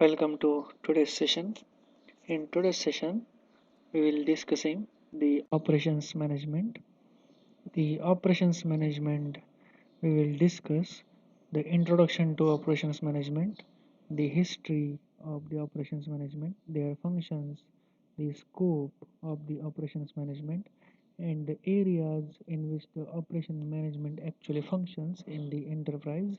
Welcome to today's session. In today's session, we will discussing the operations management. The operations management, we will discuss the introduction to operations management, the history of the operations management, their functions, the scope of the operations management, and the areas in which the operation management actually functions in the enterprise.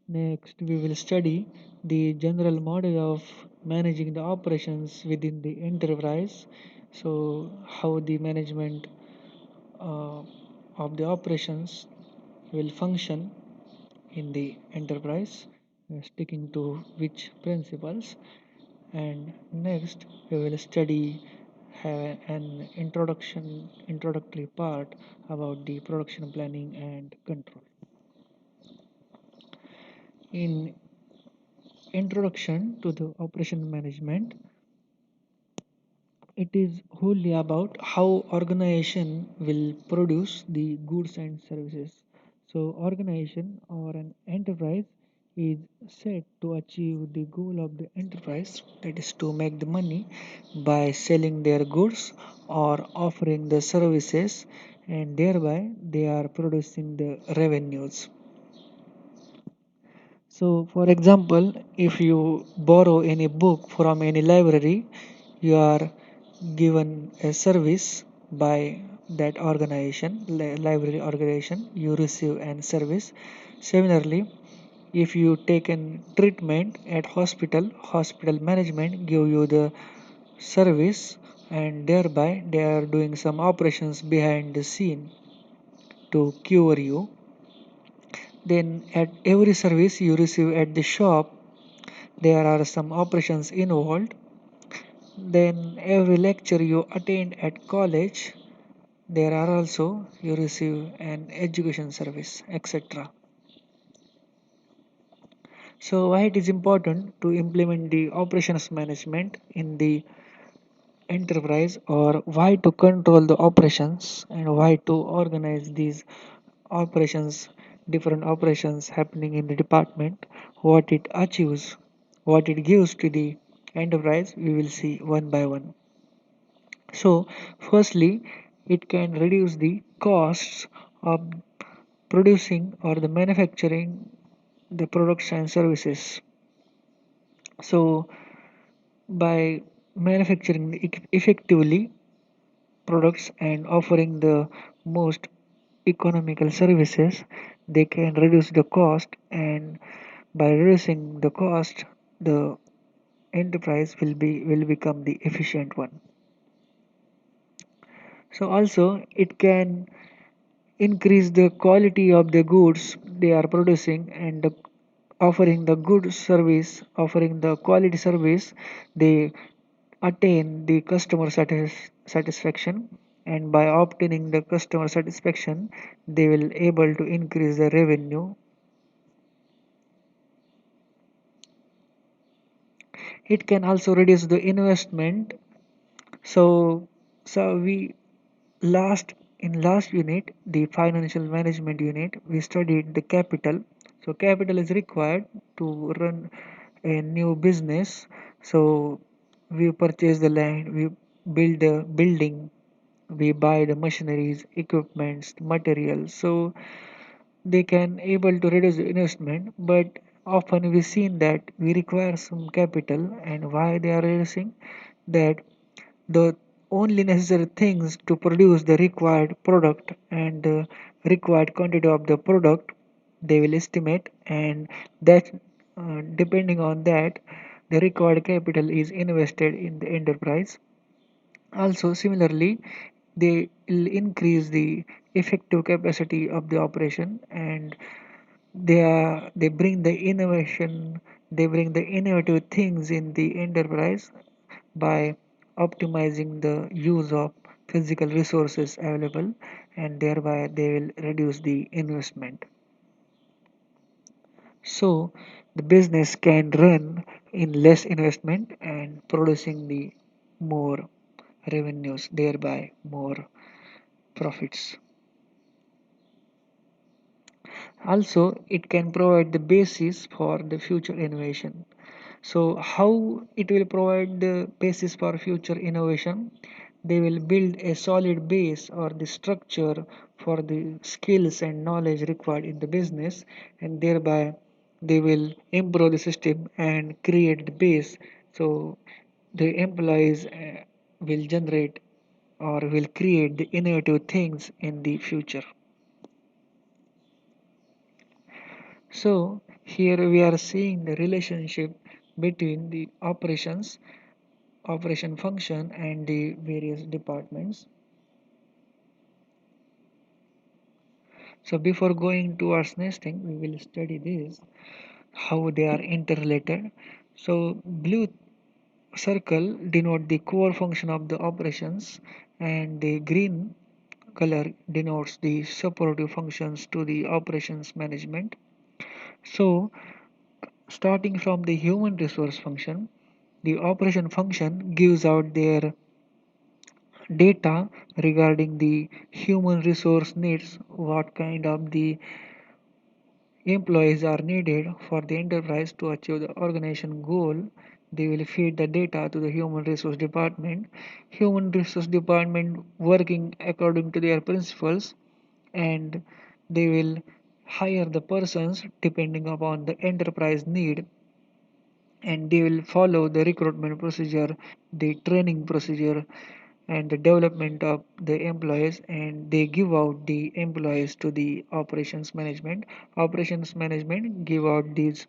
Next, we will study the general model of managing the operations within the enterprise. So, how the management uh, of the operations will function in the enterprise, sticking to which principles. And next, we will study have an introductory part about the production planning and control. In introduction to the operation management, it is wholly about how organization will produce the goods and services. So organization or an enterprise is set to achieve the goal of the enterprise, that is to make the money by selling their goods or offering the services, and thereby they are producing the revenues. So, for example, if you borrow any book from any library, you are given a service by that organization, library organization, you receive an service. Similarly, if you take an treatment at hospital management give you the service, and thereby they are doing some operations behind the scene to cure you. Then at every service you receive at the shop, there are some operations involved. Then every lecture you attend at college, there are also you receive an education service, etc. So why it is important to implement the operations management in the enterprise, or why to control the operations and why to organize these operations, different operations happening in the department, what it achieves, what it gives to the enterprise, we will see one by one. So, firstly, it can reduce the costs of producing or the manufacturing the products and services. So, by manufacturing effectively products and offering the most economical services, they can reduce the cost, and by reducing the cost, the enterprise will become the efficient one. So also it can increase the quality of the goods they are producing, and offering the good service, offering the quality service, they attain the customer satisfaction, and by obtaining the customer satisfaction they will able to increase the revenue. It can also reduce the investment. So we last unit, the financial management unit, we studied the capital. So capital is required to run a new business. So we purchase the land, we build the building, we buy the machineries, equipments, materials. So they can able to reduce the investment, but often we seen that we require some capital, and why they are reducing that, the only necessary things to produce the required product and the required quantity of the product they will estimate, and that depending on that the required capital is invested in the enterprise. Also similarly, they will increase the effective capacity of the operation, and they bring the innovation, they bring the innovative things in the enterprise by optimizing the use of physical resources available, and thereby they will reduce the investment. So the business can run in less investment and producing the more revenues, thereby more profits. Also, it can provide the basis for the future innovation. So, how it will provide the basis for future innovation? They will build a solid base or the structure for the skills and knowledge required in the business, and thereby they will improve the system and create the base. So, the employees will generate or will create the innovative things in the future. So here we are seeing the relationship between the operation function and the various departments. So before going towards next thing, we will study this, how they are interrelated. So blue circle denote the core function of the operations, and the green color denotes the supportive functions to the operations management. So starting from the human resource function, the operation function gives out their data regarding the human resource needs, what kind of the employees are needed for the enterprise to achieve the organization goal. They will feed the data to the human resource department. Human resource department working according to their principles, and they will hire the persons depending upon the enterprise need, and they will follow the recruitment procedure, the training procedure, and the development of the employees, and they give out the employees to the operations management give out these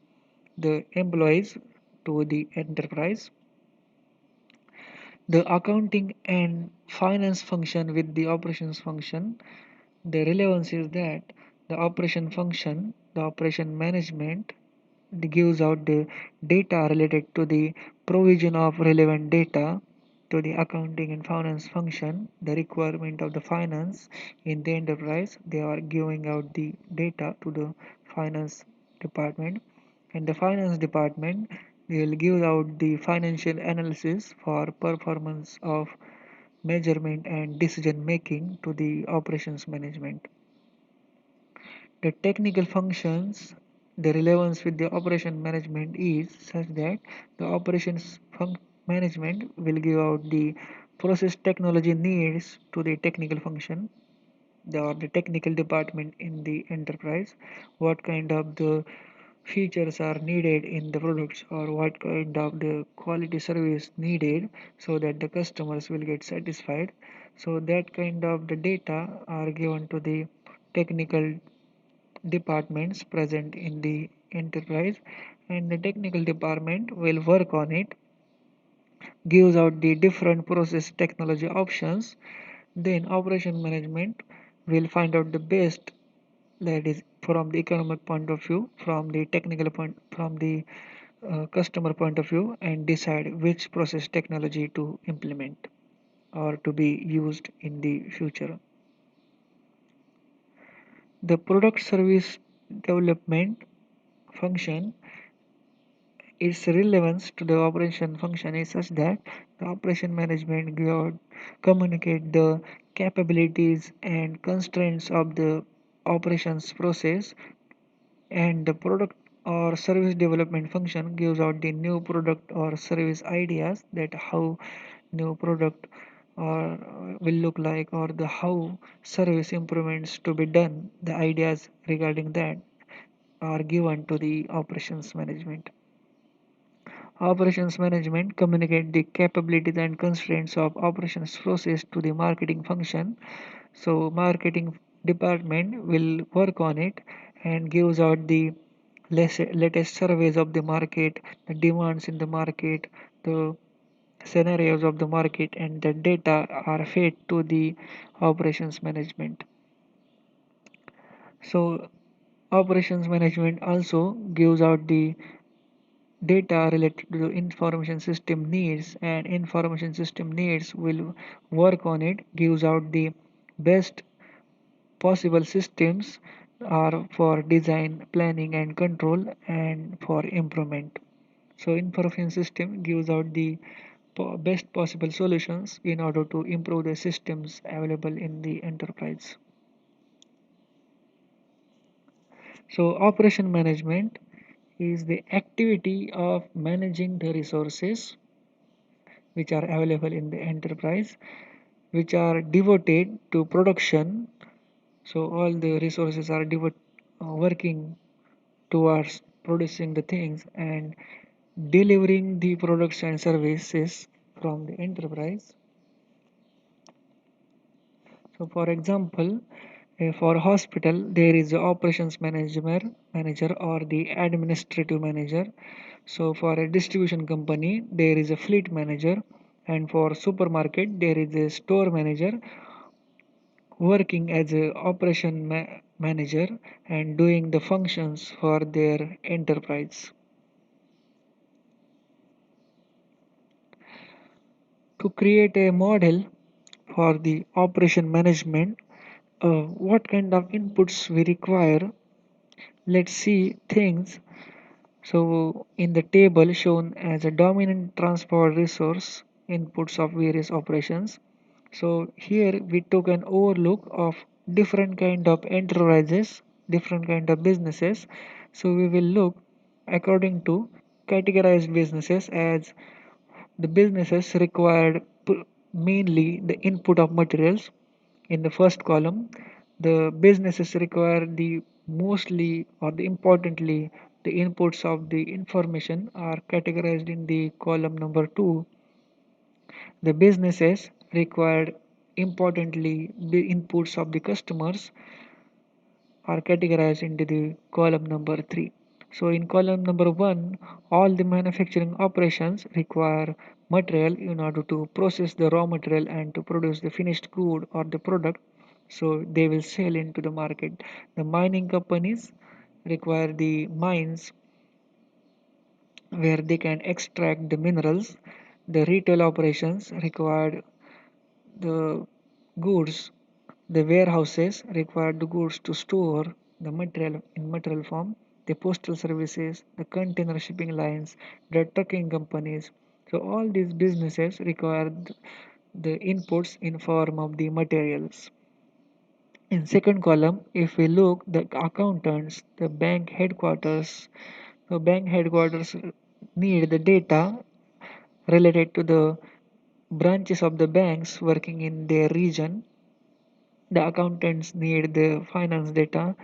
the employees to the enterprise. The accounting and finance function with the operations function, the relevance is that the operation management gives out the data related to the provision of relevant data to the accounting and finance function, the requirement of the finance in the enterprise. They are giving out the data to the finance department, and the finance department will give out the financial analysis for performance of measurement and decision making to the operations management. The technical functions, the relevance with the operation management is such that the management will give out the process technology needs to the technical function, the technical department in the enterprise, what kind of the features are needed in the products or what kind of the quality service needed so that the customers will get satisfied. So that kind of the data are given to the technical departments present in the enterprise, and the technical department will work on it, gives out the different process technology options. Then operation management will find out the best, that is from the economic point of view, from the technical point, from the customer point of view, and decide which process technology to implement or to be used in the future. The product service development function, its relevance to the operation function is such that the operation management communicate the capabilities and constraints of the operations process, and the product or service development function gives out the new product or service ideas, that how new product or will look like, or the how service improvements to be done, the ideas regarding that are given to the operations management. Operations management communicate the capabilities and constraints of operations process to the marketing function. So marketing department will work on it and gives out the latest surveys of the market, the demands in the market, the scenarios of the market, and the data are fed to the operations management. So operations management also gives out the data related to the information system needs, and information system needs will work on it, gives out the best possible systems are for design, planning and control and for improvement. So information system gives out the best possible solutions in order to improve the systems available in the enterprise. So operation management is the activity of managing the resources which are available in the enterprise, which are devoted to production. So all the resources are working towards producing the things and delivering the products and services from the enterprise. So for example, for hospital there is a operations manager or the administrative manager. So for a distribution company there is a fleet manager, and for supermarket there is a store manager working as a manager and doing the functions for their enterprise. To create a model for the operation management, what kind of inputs we require, let's see things. So in the table shown as a dominant transport resource inputs of various operations. So here we took an overlook of different kind of enterprises, different kind of businesses. So we will look according to categorized businesses as the businesses required mainly the input of materials. In the first column, the businesses require the mostly or the importantly the inputs of the information are categorized in the column number 2. The businesses required importantly the inputs of the customers are categorized into the column number 3. So in column number 1, all the manufacturing operations require material in order to process the raw material and to produce the finished good or the product, so they will sell into the market. The mining companies require the mines where they can extract the minerals. The retail operations require the goods. The warehouses require the goods to store the material in material form. The postal services, the container shipping lines, the trucking companies. So all these businesses require the inputs in form of the materials. In second column, if we look the accountants, the bank headquarters, the bank headquarters need the data related to the branches of the banks working in their region. The accountants need the finance data.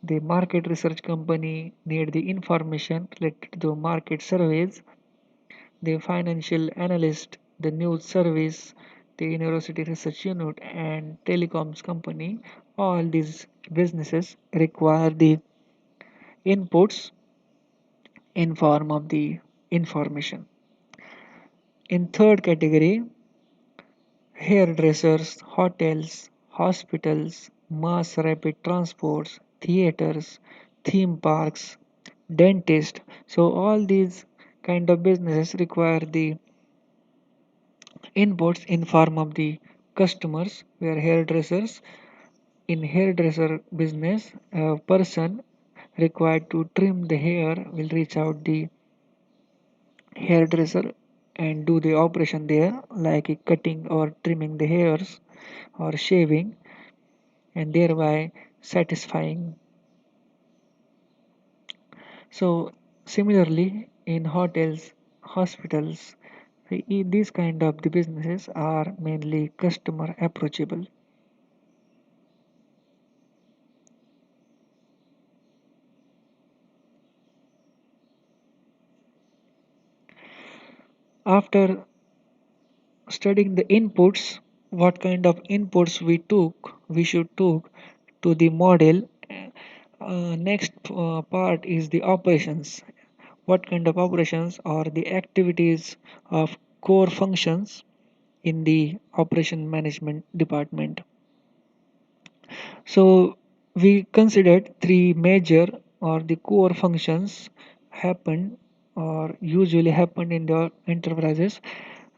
The market research company need the information related to market surveys. The financial analyst, the news service, the university research unit, and telecoms company. All these businesses require the inputs in form of the information. In third category, hairdressers, hotels, hospitals, mass rapid transports, theaters, theme parks, dentists. So all these kind of businesses require the inputs in form of the customers, where hairdressers, in hairdresser business a person required to trim the hair will reach out the hairdresser and do the operation there like cutting or trimming the hairs or shaving and thereby satisfying. So similarly in hotels, hospitals, these kind of the businesses are mainly customer approachable. After studying the inputs, what kind of inputs we should took to the model. Next part is the operations. What kind of operations are the activities of core functions in the operation management department. So we considered three major or the core functions happen or usually happen in the enterprises: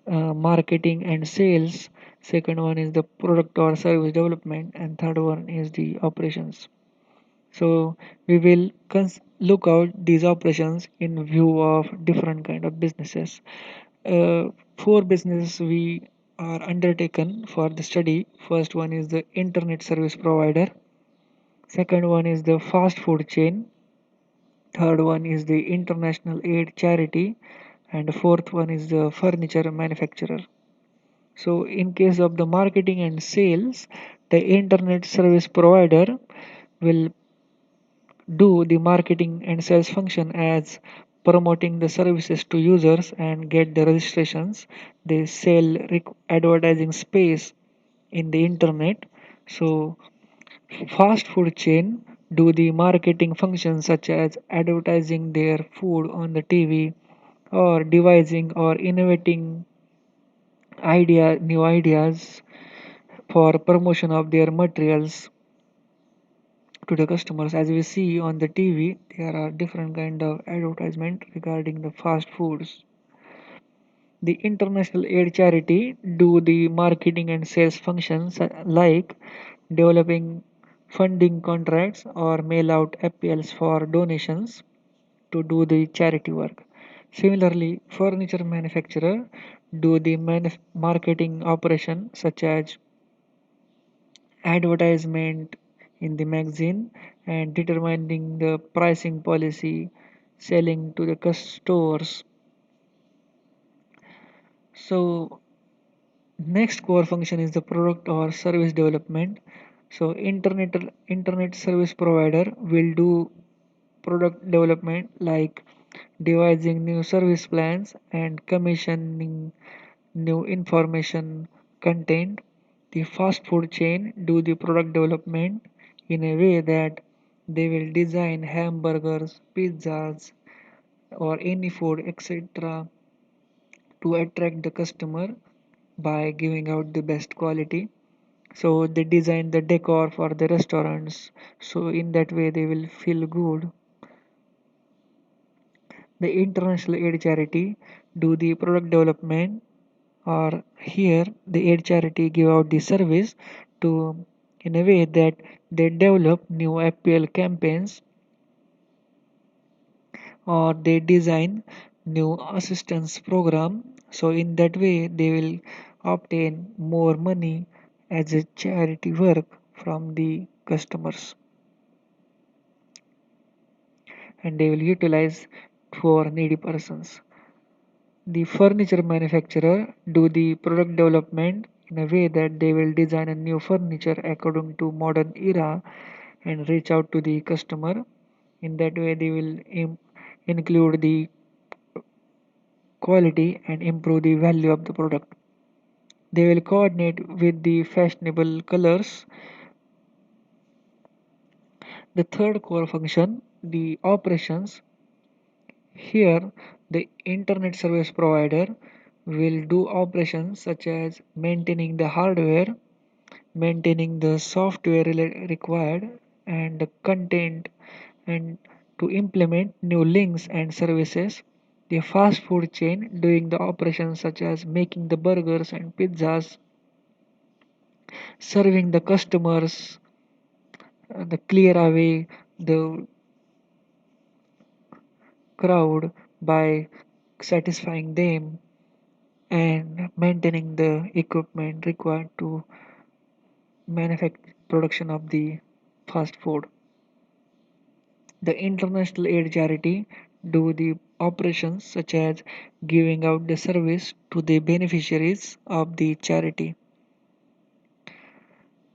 marketing and sales. Second one is the product or service development, and third one is the operations. So we will look out these operations in view of different kind of businesses. uh, Four businesses we are undertaken for the study. First one is the internet service provider. Second one is the fast food chain. Third one is the international aid charity. And the fourth one is the furniture manufacturer. So, in case of the marketing and sales, the internet service provider will do the marketing and sales function as promoting the services to users and get the registrations. They sell advertising space in the internet. So, fast food chain do the marketing functions such as advertising their food on the TV or devising or innovating new ideas for promotion of their materials to the customers. As we see on the TV, there are different kind of advertisement regarding the fast foods. The international aid charity do the marketing and sales functions like developing funding contracts or mail out appeals for donations to do the charity work. Similarly, furniture manufacturer do the marketing operation such as advertisement in the magazine and determining the pricing policy, selling to the stores. So next core function is the product or service development. So internet service provider will do product development like devising new service plans and commissioning new information content. The fast food chain do the product development in a way that they will design hamburgers, pizzas, or any food, etc., to attract the customer by giving out the best quality. So they design the decor for the restaurants. So in that way they will feel good. The international aid charity do the product development, or here the aid charity give out the service to in a way that they develop new appeal campaigns or they design new assistance program. So in that way they will obtain more money as a charity work from the customers, and they will utilize for needy persons. The furniture manufacturer do the product development in a way that they will design a new furniture according to modern era and reach out to the customer. In that way they will include the quality and improve the value of the product. They will coordinate with the fashionable colors. The third core function, the operations. Here, the internet service provider will do operations such as maintaining the hardware, maintaining the software required, and the content, and to implement new links and services. The fast food chain doing the operations such as making the burgers and pizzas, serving the customers, the clear away the crowd by satisfying them and maintaining the equipment required to manufacture production of the fast food. The international aid charity do the operations such as giving out the service to the beneficiaries of the charity.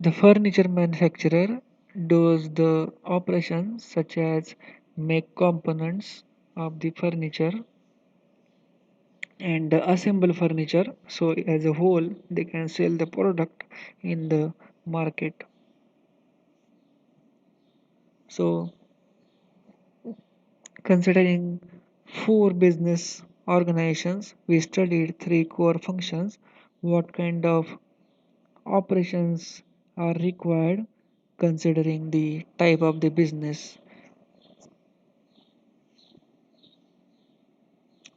The furniture manufacturer does the operations such as make components of the furniture and assemble furniture, so as a whole they can sell the product in the market. So considering four business organizations, we studied three core functions. What kind of operations are required considering the type of the business?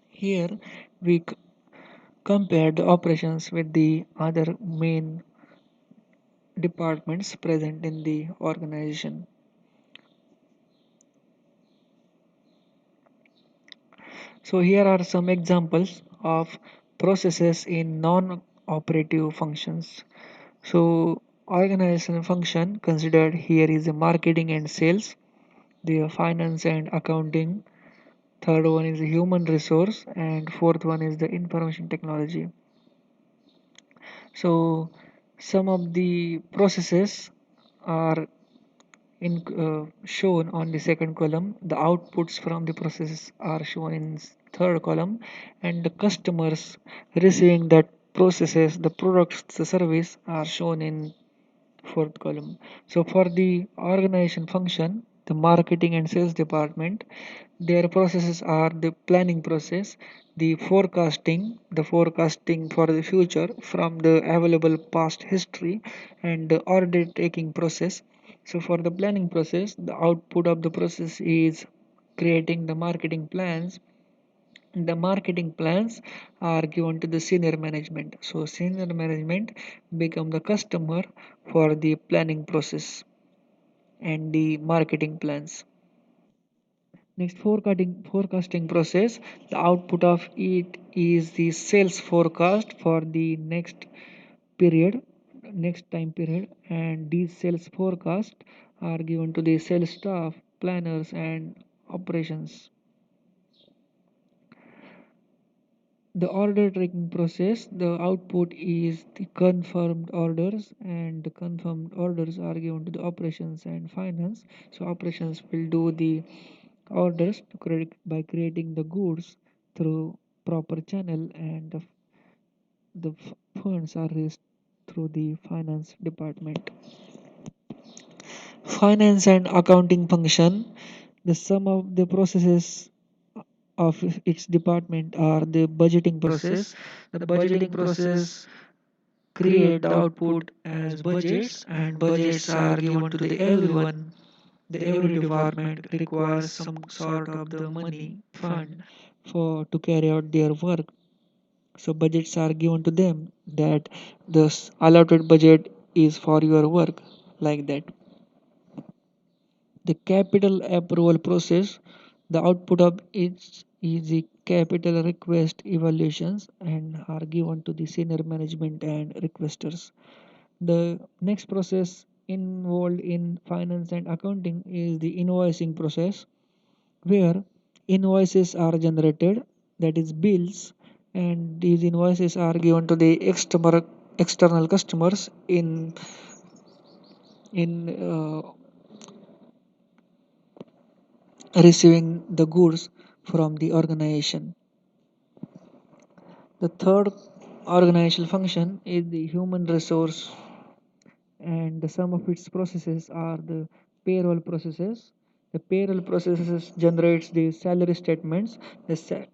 Here we compare the operations with the other main departments present in the organization. So here are some examples of processes in non-operative functions. So organizational function considered here is the marketing and sales, the finance and accounting, third one is the human resource, and fourth one is the information technology. So some of the processes are shown on the second column. The outputs from the processes are shown in third column, and the customers receiving that processes, the products, the service are shown in fourth column. So for the organization function, the marketing and sales department, their processes are the planning process, the forecasting for the future from the available past history, and the order taking process. So for the planning process, the output of the process is creating the marketing plans. The marketing plans are given to the senior management. So senior management become the customer for the planning process and the marketing plans. Next, forecasting process. The output of it is the sales forecast for the period, next time period, and these sales forecasts are given to the sales staff, planners, and operations. The order tracking process, the output is the confirmed orders, and the confirmed orders are given to the operations and finance. So operations will do the orders to by creating the goods through proper channel, and the funds are raised through the finance department. Finance and accounting function, the sum of the processes of its department are the budgeting process. The budgeting process create the output as budgets, and budgets are given to the everyone. The every department requires some sort of the money fund for to carry out their work. So budgets are given to them that this allotted budget is for your work, like that. The capital approval process, the output of it is the capital request evaluations and are given to the senior management and requesters. The next process involved in finance and accounting is the invoicing process, where invoices are generated, that is bills, and these invoices are given to the external customers in receiving the goods from the organization. The third organizational function is the human resource, and the sum of its processes are the payroll processes. The payroll processes generates the salary statements.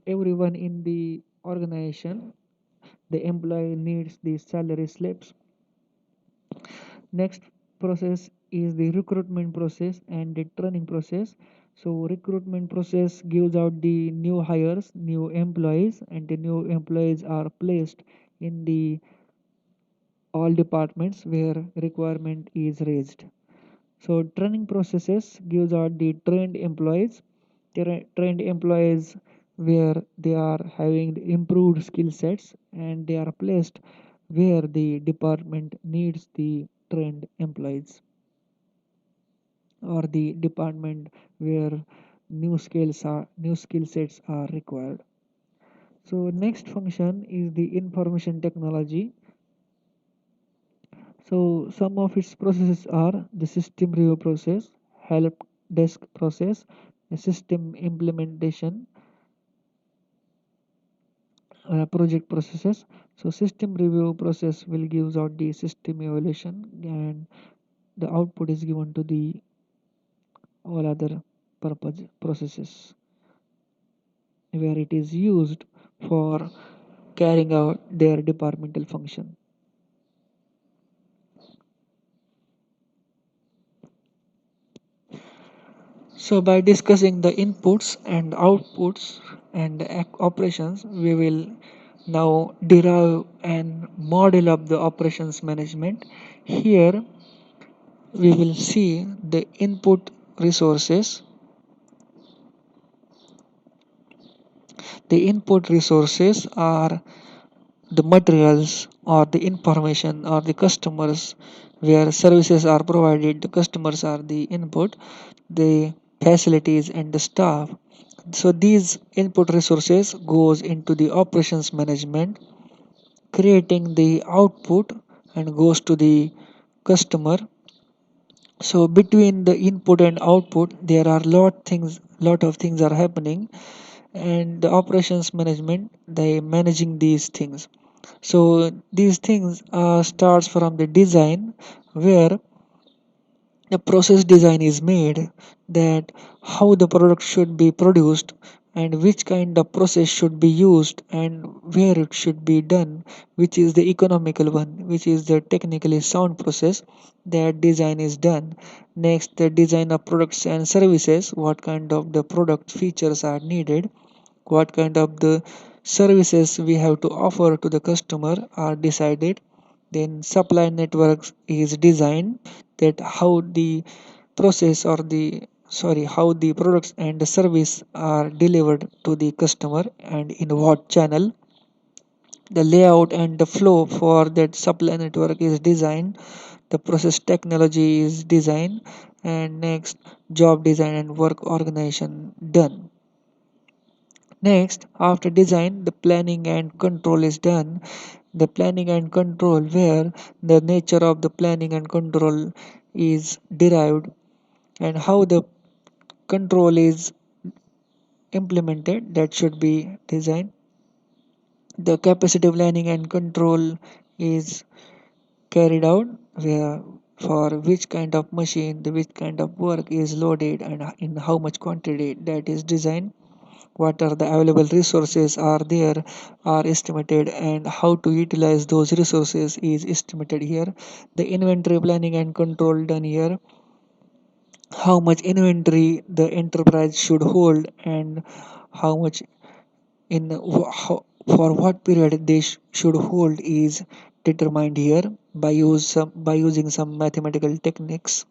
Everyone in the organization, the employee needs the salary slips. Next process is the recruitment process and the training process. So recruitment process gives out the new hires, new employees, and the new employees are placed in the all departments where requirement is raised. So training processes gives out the trained employees, trained employees where they are having the improved skill sets, and they are placed where the department needs the trained employees, or the department where new skill sets are required. So next function is the information technology. So some of its processes are the system review process, help desk process, the system implementation, project processes. So system review process will gives out the system evaluation, and the output is given to the all other purpose processes where it is used for carrying out their departmental function. So by discussing the inputs and outputs and the operations, we will now derive and model of the operations management. Here we will see the input resources. The input resources are the materials or the information or the customers where services are provided, the customers are the input, the facilities and the staff. So these input resources goes into the operations management, creating the output and goes to the customer. So between the input and output there are lot of things are happening, and the operations management they managing these things. So these things starts from the design, where the process design is made, that how the product should be produced and which kind of process should be used and where it should be done, which is the economical one, which is the technically sound process. That design is done. Next, the design of products and services, what kind of the product features are needed, what kind of the services we have to offer to the customer are decided. Then supply networks is designed, that how the process or the how the products and the service are delivered to the customer and in what channel. The layout and the flow for that supply network is designed. The process technology is designed. And next, job design and work organization done. Next, after design, the planning and control is done. The planning and control, where the nature of the planning and control is derived and how the control is implemented, that should be designed. The capacity planning and control is carried out, where for which kind of machine, the which kind of work is loaded and in how much quantity, that is designed. What are the available resources are there are estimated, and how to utilize those resources is estimated here. The inventory planning and control done here, how much inventory the enterprise should hold and how much for what period they should hold is determined here by using some mathematical techniques.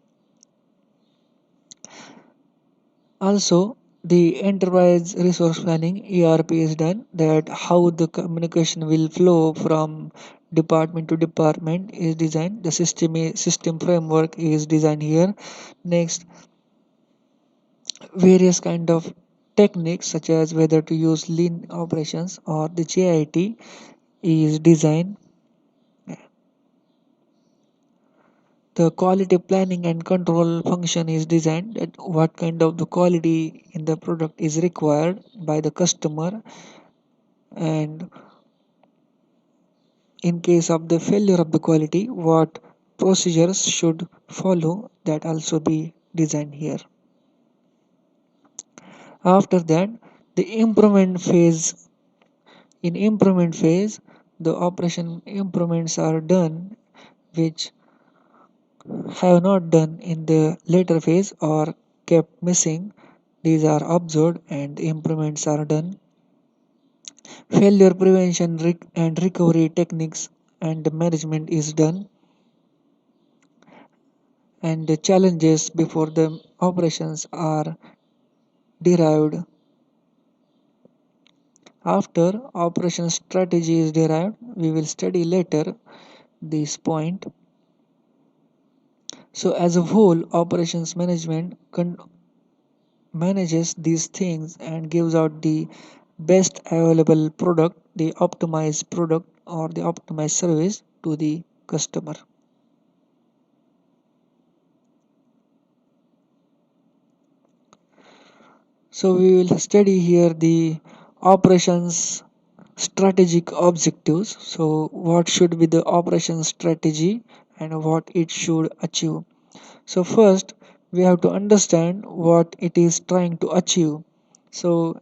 Also, the enterprise resource planning ERP is done, that how the communication will flow from department to department is designed. The system framework is designed here. Next, various kind of techniques such as whether to use lean operations or the JIT is designed. The quality planning and control function is designed, that what kind of the quality in the product is required by the customer, and in case of the failure of the quality what procedures should follow, that also be designed here. After that, the improvement phase. In improvement phase, the operation improvements are done which have not done in the later phase or kept missing. These are observed and improvements are done. Failure prevention and recovery techniques and management is done, and the challenges before the operations are derived. After operation strategy is derived, we will study later this point. So as a whole, operations management manages these things and gives out the best available product, the optimized product or the optimized service to the customer. So we will study here the operations strategic objectives. So what should be the operation strategy and what it should achieve. So first we have to understand what it is trying to achieve. So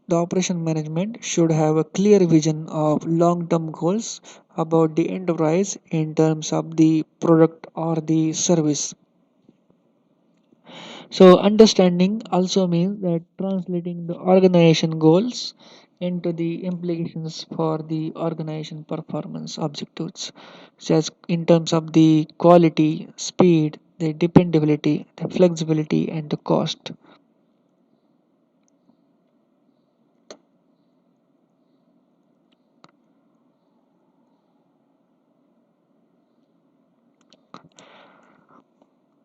the operation management should have a clear vision of long-term goals about the enterprise in terms of the product or the service. So understanding also means that translating the organization goals into the implications for the organization performance objectives, such as in terms of the quality, speed, the dependability, the flexibility, and the cost.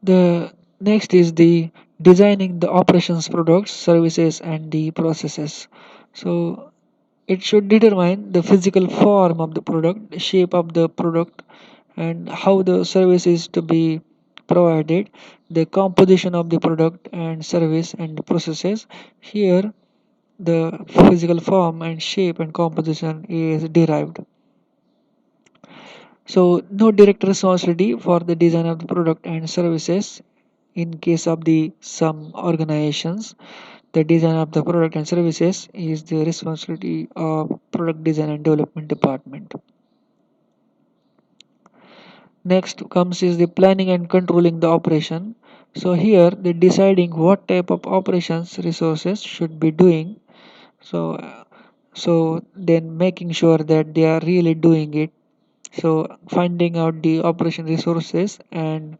The next is the designing the operations, products, services, and the processes. So it should determine the physical form of the product, the shape of the product, and how the service is to be provided, the composition of the product and service and the processes. Here, the physical form and shape and composition is derived. So, no direct responsibility for the design of the product and services in case of the some organizations. The design of the product and services is the responsibility of product design and development department. Next comes is the planning and controlling the operation. So here the deciding what type of operations resources should be doing. So so then making sure that they are really doing it. So finding out the operation resources and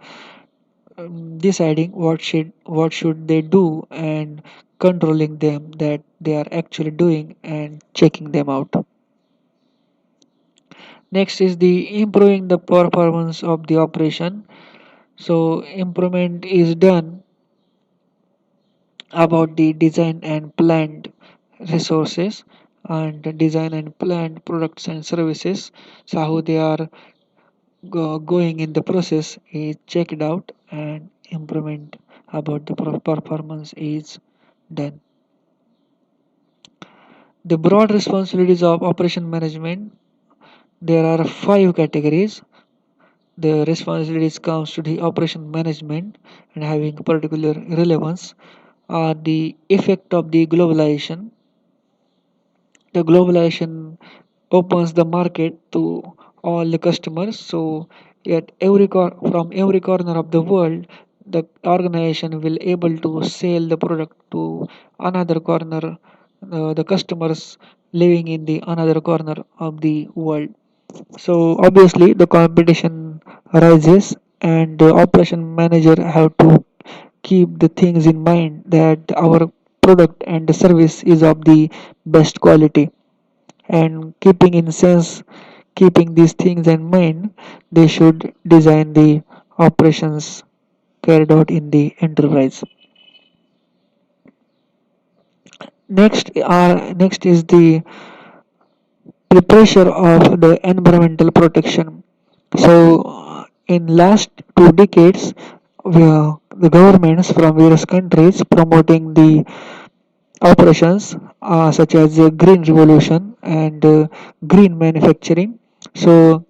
deciding what should they do and controlling them that they are actually doing and checking them out. Next is the improving the performance of the operation. So improvement is done about the design and planned resources and the design and planned products and services. So how they are going in the process is checked out and improvement about the performance is done. The broad responsibilities of operation management, there are five categories. The responsibilities comes to the operation management and having particular relevance are the effect of the globalization. The globalization opens the market to all the customers. So at from every corner of the world, the organization will able to sell the product to another corner. The customers living in the another corner of the world. So obviously the competition rises and the operation manager have to keep the things in mind that our product and the service is of the best quality, and keeping these things in mind, they should design the operations carried out in the enterprise. Next is the preparation of the environmental protection. So in last 2 decades, the governments from various countries promoting the operations such as green revolution and green manufacturing. So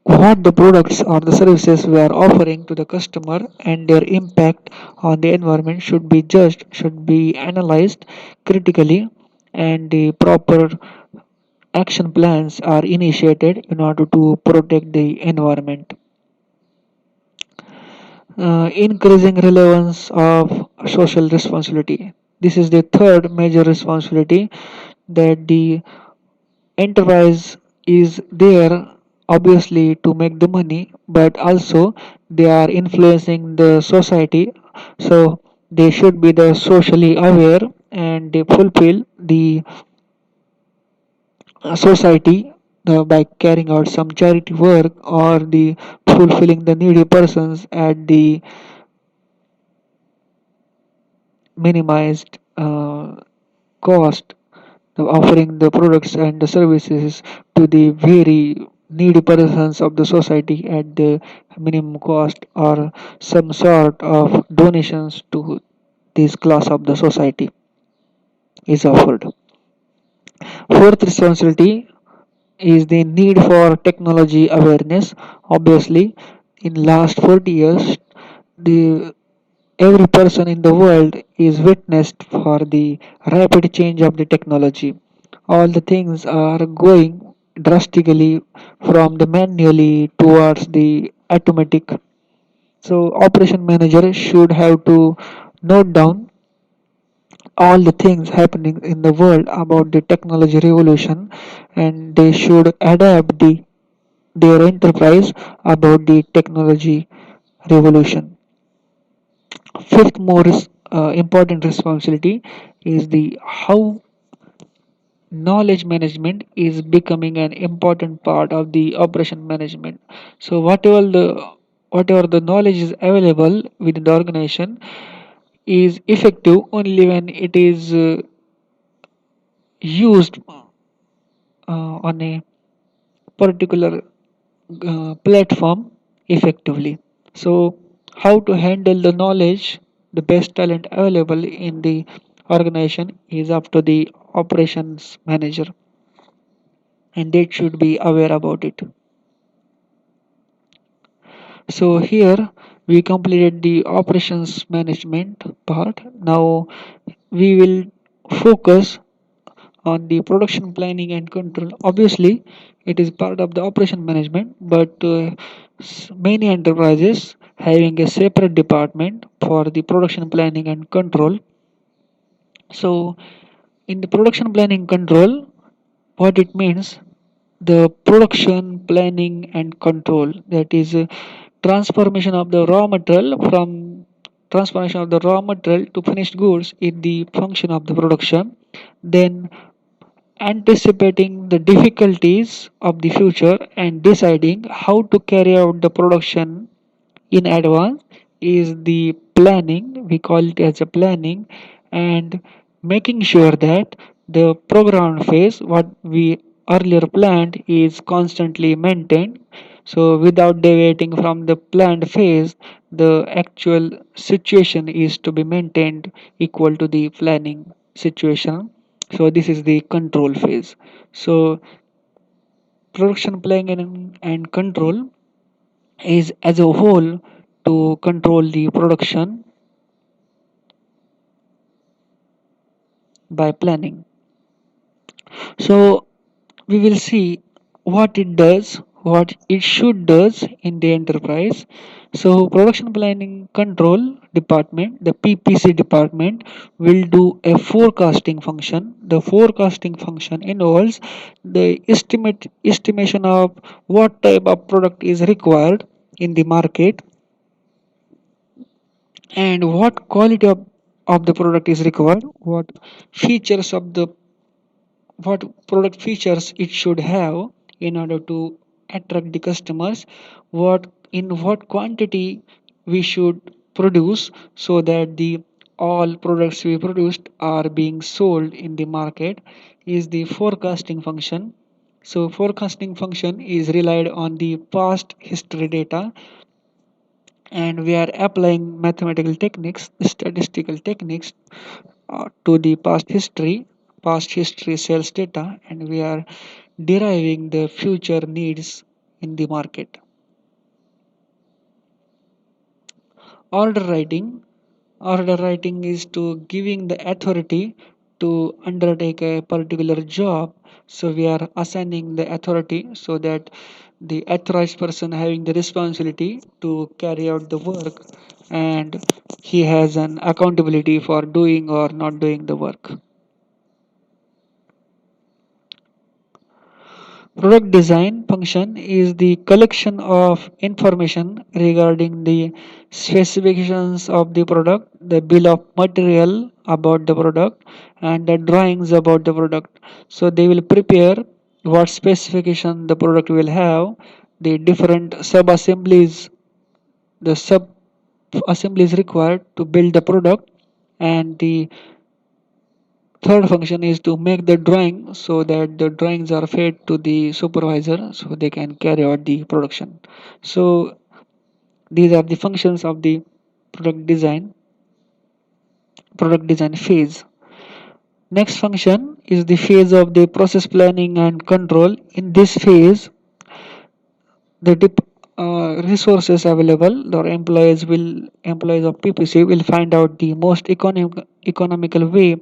what the products or the services we are offering to the customer and their impact on the environment should be judged, should be analyzed critically, and the proper action plans are initiated in order to protect the environment. Increasing relevance of social responsibility. This is the third major responsibility that the enterprise is there obviously to make the money, but also they are influencing the society. So they should be the socially aware and they fulfill the society by carrying out some charity work or the fulfilling the needy persons at the minimized cost, offering the products and the services to the very needy persons of the society at the minimum cost or some sort of donations to this class of the society is offered. Fourth responsibility is the need for technology awareness. Obviously, in last 40 years, the every person in the world is witnessed for the rapid change of the technology. All the things are going drastically from the manually towards the automatic. So operation manager should have to note down all the things happening in the world about the technology revolution, and they should adapt their enterprise about the technology revolution. Fifth most important responsibility is the how knowledge management is becoming an important part of the operation management. So whatever the whatever the knowledge is available within the organization is effective only when it is used on a particular platform effectively. So, how to handle the knowledge, the best talent available in the organization is up to the operations manager, and they should be aware about it. So, here we completed the operations management part. Now, we will focus on the production planning and control. Obviously, it is part of the operation management, but many enterprises having a separate department for the production planning and control. So, in the production planning control, what it means, the production planning and control, that is transformation of the raw material from transformation of the raw material to finished goods in the function of the production, then anticipating the difficulties of the future and deciding how to carry out the production in advance is the planning. We call it as a planning, and making sure that the program phase what we earlier planned is constantly maintained. So without deviating from the planned phase, the actual situation is to be maintained equal to the planning situation. So this is the control phase. So production planning and control is as a whole to control the production by planning. So we will see what it does, what it should does in the enterprise. So production planning control department, the PPC department, will do a forecasting function. The forecasting function involves the estimation of what type of product is required in the market and what quality of the product is required, what features of the what product features it should have in order to attract the customers, what in what quantity we should produce so that the all products we produced are being sold in the market is the forecasting function. So forecasting function is relied on the past history data, and we are applying mathematical techniques, statistical techniques to the past history sales data, and we are deriving the future needs in the market. Order writing. Order writing is to giving the authority to undertake a particular job. So we are assigning the authority so that the authorized person having the responsibility to carry out the work, and he has an accountability for doing or not doing the work. Product design function is the collection of information regarding the specifications of the product, the bill of material about the product, and the drawings about the product. So they will prepare what specification the product will have, the different sub assemblies, the sub assemblies required to build the product, and the third function is to make the drawing so that the drawings are fed to the supervisor so they can carry out the production. So these are the functions of the product design product design phase. Next function is the phase of the process planning and control. In this phase, the resources available, the employees of PPC will find out the most economical way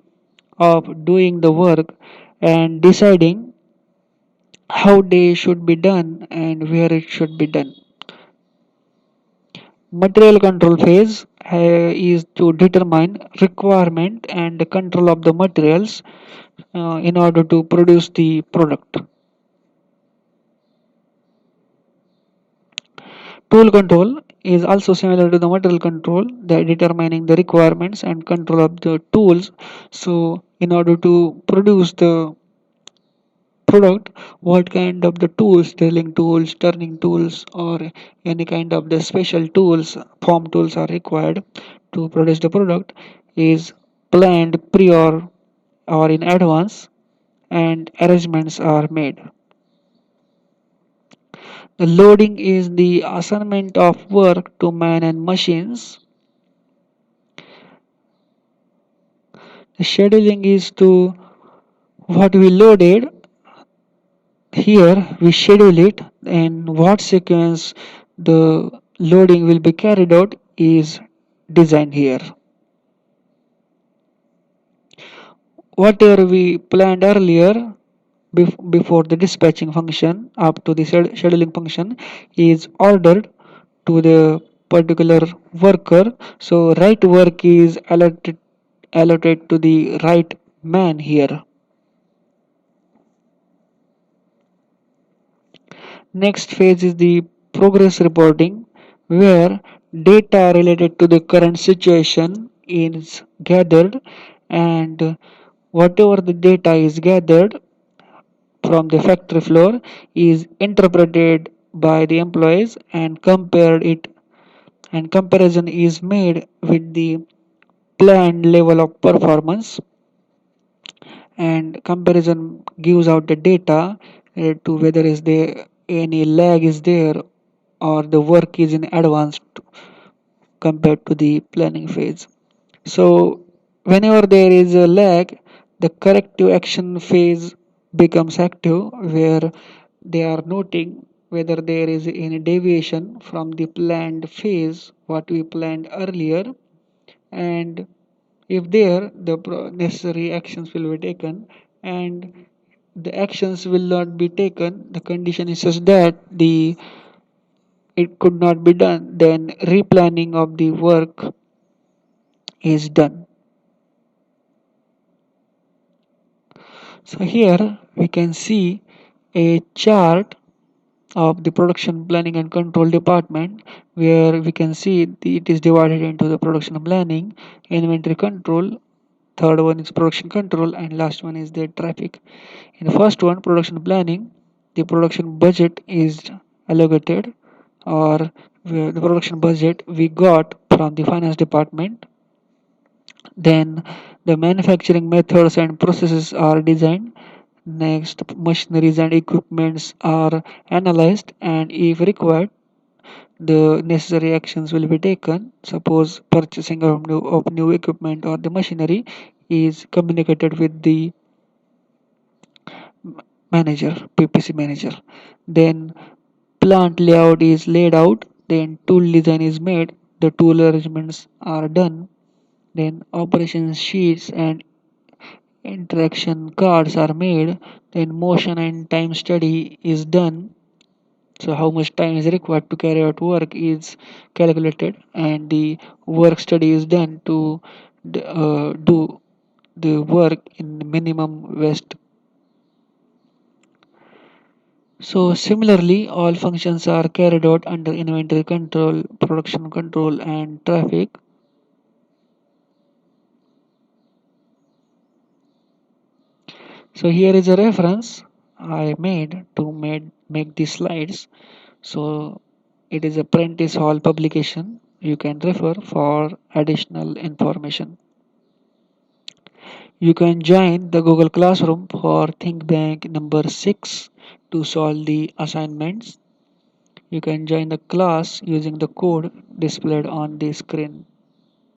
of doing the work and deciding how they should be done and where it should be done. Material control phase is to determine requirement and control of the materials in order to produce the product. Tool control is also similar to the material control, that determining the requirements and control of the tools. So in order to produce the product, what kind of the tools, drilling tools, turning tools, or any kind of the special tools, form tools are required to produce the product is planned prior or in advance, and arrangements are made. The loading is the assignment of work to man and machines. The scheduling is to what we loaded. Here we schedule it, and what sequence the loading will be carried out is designed here. Whatever we planned earlier before the dispatching function up to the scheduling function is ordered to the particular worker. So right work is allotted to the right man here. Next phase is the progress reporting, where data related to the current situation is gathered, and whatever the data is gathered from the factory floor is interpreted by the employees and compared it, and comparison is made with the planned level of performance, and comparison gives out the data to whether is there any lag is there or the work is in advance compared to the planning phase. So whenever there is a lag, the corrective action phase becomes active, where they are noting whether there is any deviation from the planned phase what we planned earlier, and if there the necessary actions will be taken, and the actions will not be taken, the condition is such that the it could not be done, then replanning of the work is done. So here we can see a chart of the production planning and control department, where we can see it is divided into the production planning, inventory control, third one is production control, and last one is the traffic. In the first one, production planning, the production budget is allocated, or the production budget we got from the finance department. Then the manufacturing methods and processes are designed. Next, machineries and equipments are analyzed, and if required, the necessary actions will be taken. Suppose purchasing of new equipment or the machinery is communicated with the manager, PPC manager. Then plant layout is laid out. Then tool design is made. The tool arrangements are done. Then operation sheets and interaction cards are made. Then motion and time study is done. So how much time is required to carry out work is calculated, and the work study is done to do the work in minimum waste. So similarly, all functions are carried out under inventory control, production control, and traffic. So here is a reference I made to make these slides. So it is a Prentice Hall publication. You can refer for additional information. You can join the Google Classroom for Think Bank number 6 to solve the assignments. You can join the class using the code displayed on the screen.